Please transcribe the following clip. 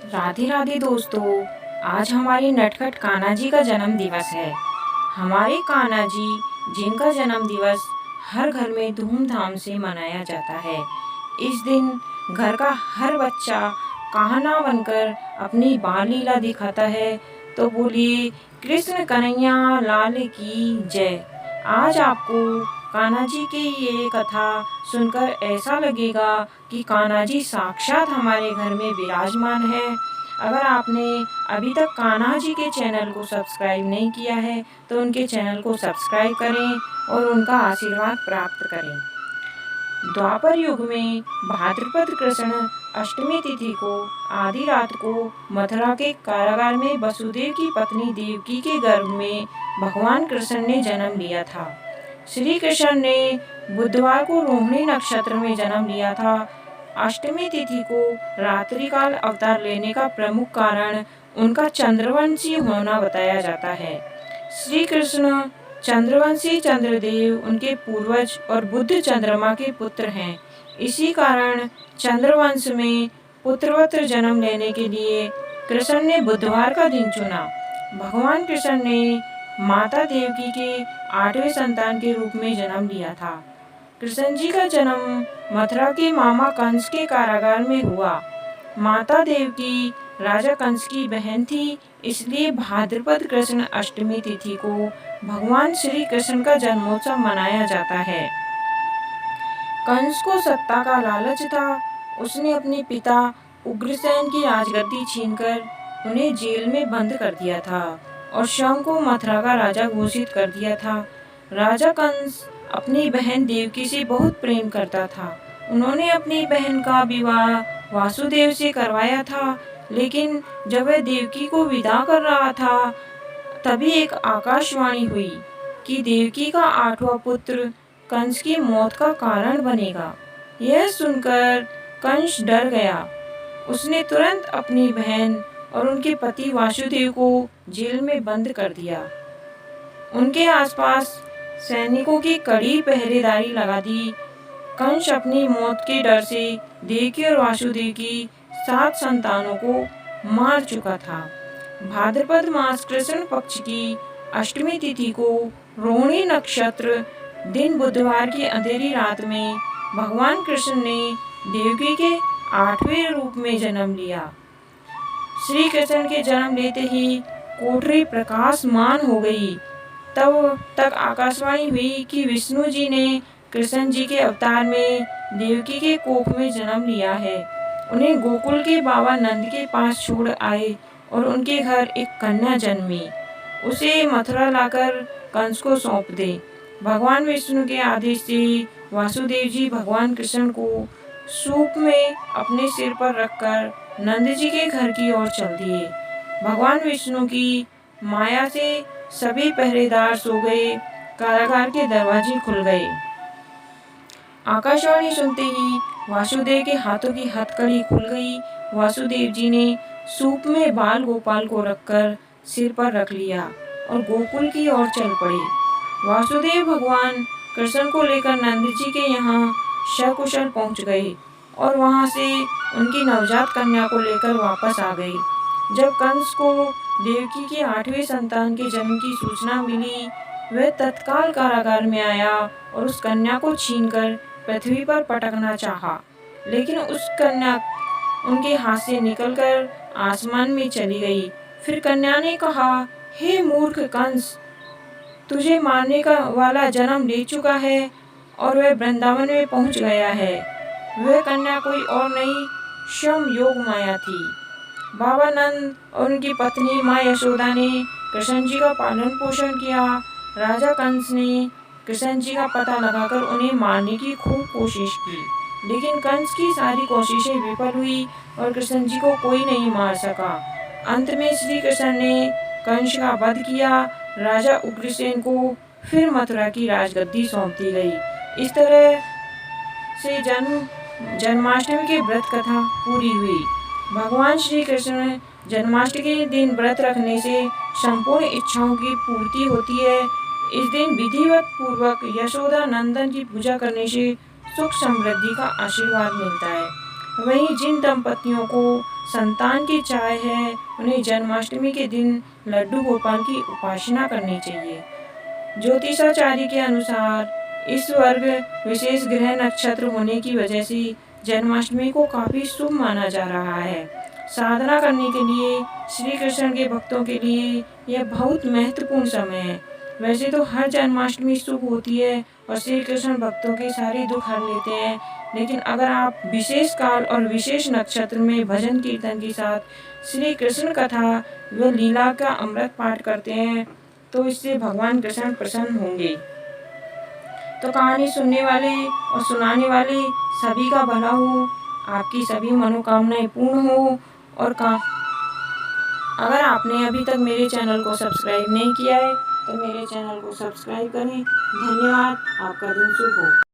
राधे राधे दोस्तों। आज हमारे नटखट कान्हा जी का जन्म दिवस है। हमारे कान्हा जी जिनका जन्म दिवस हर घर में धूमधाम से मनाया जाता है। इस दिन घर का हर बच्चा कान्हा बनकर अपनी बाल लीला दिखाता है। तो बोलिए कृष्ण कन्हैया लाल की जय। आज आपको कान्हा जी की ये कथा सुनकर ऐसा लगेगा कि कान्हा जी साक्षात हमारे घर में विराजमान है। अगर आपने अभी तक कान्हा जी के चैनल को सब्सक्राइब नहीं किया है तो उनके चैनल को सब्सक्राइब करें और उनका आशीर्वाद प्राप्त करें। द्वापर युग में भाद्रपद कृष्ण अष्टमी तिथि को आधी रात को मथुरा के कारागार में वसुदेव की पत्नी देवकी के गर्भ में भगवान कृष्ण ने जन्म लिया था। श्री कृष्ण ने बुधवार को रोहिणी नक्षत्र में जन्म लिया था। अष्टमी तिथि को रात्रिकाल अवतार लेने का प्रमुख कारण उनका चंद्रवंशी होना बताया जाता है। श्री कृष्ण चंद्रवंशी चंद्रदेव उनके पूर्वज और बुद्ध चंद्रमा के पुत्र हैं। इसी कारण चंद्रवंश में पुत्रवत्र जन्म लेने के लिए कृष्ण ने बुधवार का दिन चुना। भगवान कृष्ण ने माता देवकी के 8वें संतान के रूप में जन्म लिया था। कृष्ण जी का जन्म मथुरा के मामा कंस के कारागार में हुआ। माता देवकी राजा कंस की बहन थी, इसलिए भाद्रपद कृष्ण अष्टमी तिथि को भगवान श्री कृष्ण का जन्मोत्सव मनाया जाता है। कंस को सत्ता का लालच था। उसने अपने पिता उग्रसेन की राजगद्दी छीनकर उन्हें जेल में बंद कर दिया था और स्वयं को मथुरा का राजा घोषित कर दिया था। राजा कंस अपनी बहन देवकी से बहुत प्रेम करता था। उन्होंने अपनी बहन का विवाह वासुदेव से करवाया था, लेकिन जब वह देवकी को विदा कर रहा था तभी एक आकाशवाणी हुई कि देवकी का 8वां पुत्र कंस की मौत का कारण बनेगा। यह सुनकर कंस डर गया। उसने तुरंत अपनी बहन और उनके पति वासुदेव को जेल में बंद कर दिया। उनके आसपास सैनिकों की कड़ी पहरेदारी लगा दी। कंस अपनी मौत के डर से देवकी और वासुदेव की 7 संतानों को मार चुका था। भाद्रपद मास कृष्ण पक्ष की अष्टमी तिथि को रोहिणी नक्षत्र दिन बुधवार की अंधेरी रात में भगवान कृष्ण ने देवकी के 8वें रूप में जन्म लिया। श्री कृष्ण के जन्म लेते ही कोठरी प्रकाशमान हो गई। तब तक आकाशवाणी हुई कि विष्णु जी ने कृष्ण जी के अवतार में देवकी के कोख में जन्म लिया है। उन्हें गोकुल के बाबा नंद के पास छोड़ आए और उनके घर एक कन्या जन्मी। उसे मथुरा लाकर कंस को सौंप दे। भगवान विष्णु के आदेश से वासुदेव जी भगवान कृष्ण को सूप में अपने सिर पर रखकर नंद जी के घर की ओर चल दिए। भगवान विष्णु की माया से सभी पहरेदार सो गए। कारागार के दरवाजे खुल गए। आकाशवाणी सुनते ही वासुदेव के हाथों की हथकड़ी खुल गई। वासुदेव जी ने सूप में बाल गोपाल को रखकर सिर पर रख लिया और गोकुल की ओर चल पड़े। वासुदेव भगवान कृष्ण को लेकर नंद जी के यहाँ सकुशल पहुँच गए और वहाँ से उनकी नवजात कन्या को लेकर वापस आ गए। जब कंस को देवकी के 8वें संतान के जन्म की सूचना मिली, वह तत्काल कारागार में आया और उस कन्या को छीनकर पृथ्वी पर पटकना चाहा, लेकिन उस कन्या उनके हाथ से निकलकर आसमान में चली गई। फिर कन्या ने कहा, हे मूर्ख कंस, तुझे मारने का वाला जन्म ले चुका है और वह वृंदावन में पहुंच गया है। वह कन्या कोई और नहीं, स्वयं योग माया थी। बाबा नंद और उनकी पत्नी माँ यशोदा ने कृष्ण जी का पालन पोषण किया। राजा कंस ने कृष्ण जी का पता लगाकर उन्हें मारने की खूब कोशिश की, लेकिन कंस की सारी कोशिशें विफल हुई और कृष्ण जी को कोई नहीं मार सका। अंत में श्री कृष्ण ने कंस का वध किया। राजा उग्रसेन को फिर मथुरा की राजगद्दी सौंप दी गई। इस तरह से जन्माष्टमी के व्रत कथा पूरी हुई। भगवान श्री कृष्ण जन्माष्टमी के दिन व्रत रखने से संपूर्ण इच्छाओं की पूर्ति होती है। इस दिन विधिवत पूर्वक यशोदा नंदन की पूजा करने से सुख समृद्धि का आशीर्वाद मिलता है। वहीं जिन दंपतियों को संतान की चाह है, उन्हें जन्माष्टमी के दिन लड्डू गोपाल की उपासना करनी चाहिए। ज्योतिषाचार्य के अनुसार इस वर्ग विशेष ग्रह नक्षत्र होने की वजह से जन्माष्टमी को काफी शुभ माना जा रहा है। साधना करने के लिए श्री कृष्ण के भक्तों के लिए यह बहुत महत्वपूर्ण समय है। वैसे तो हर जन्माष्टमी शुभ होती है और श्री कृष्ण भक्तों के सारे दुख हर लेते हैं, लेकिन अगर आप विशेष काल और विशेष नक्षत्र में भजन कीर्तन के साथ श्री कृष्ण कथा व लीला का अमृत पाठ करते हैं तो इससे भगवान कृष्ण प्रसन्न होंगे। तो कहानी सुनने वाले और सुनाने वाले सभी का भला हो, आपकी सभी मनोकामनाएं पूर्ण हो। और अगर आपने अभी तक मेरे चैनल को सब्सक्राइब नहीं किया है तो मेरे चैनल को सब्सक्राइब करें। धन्यवाद। आपका दिन शुभ हो।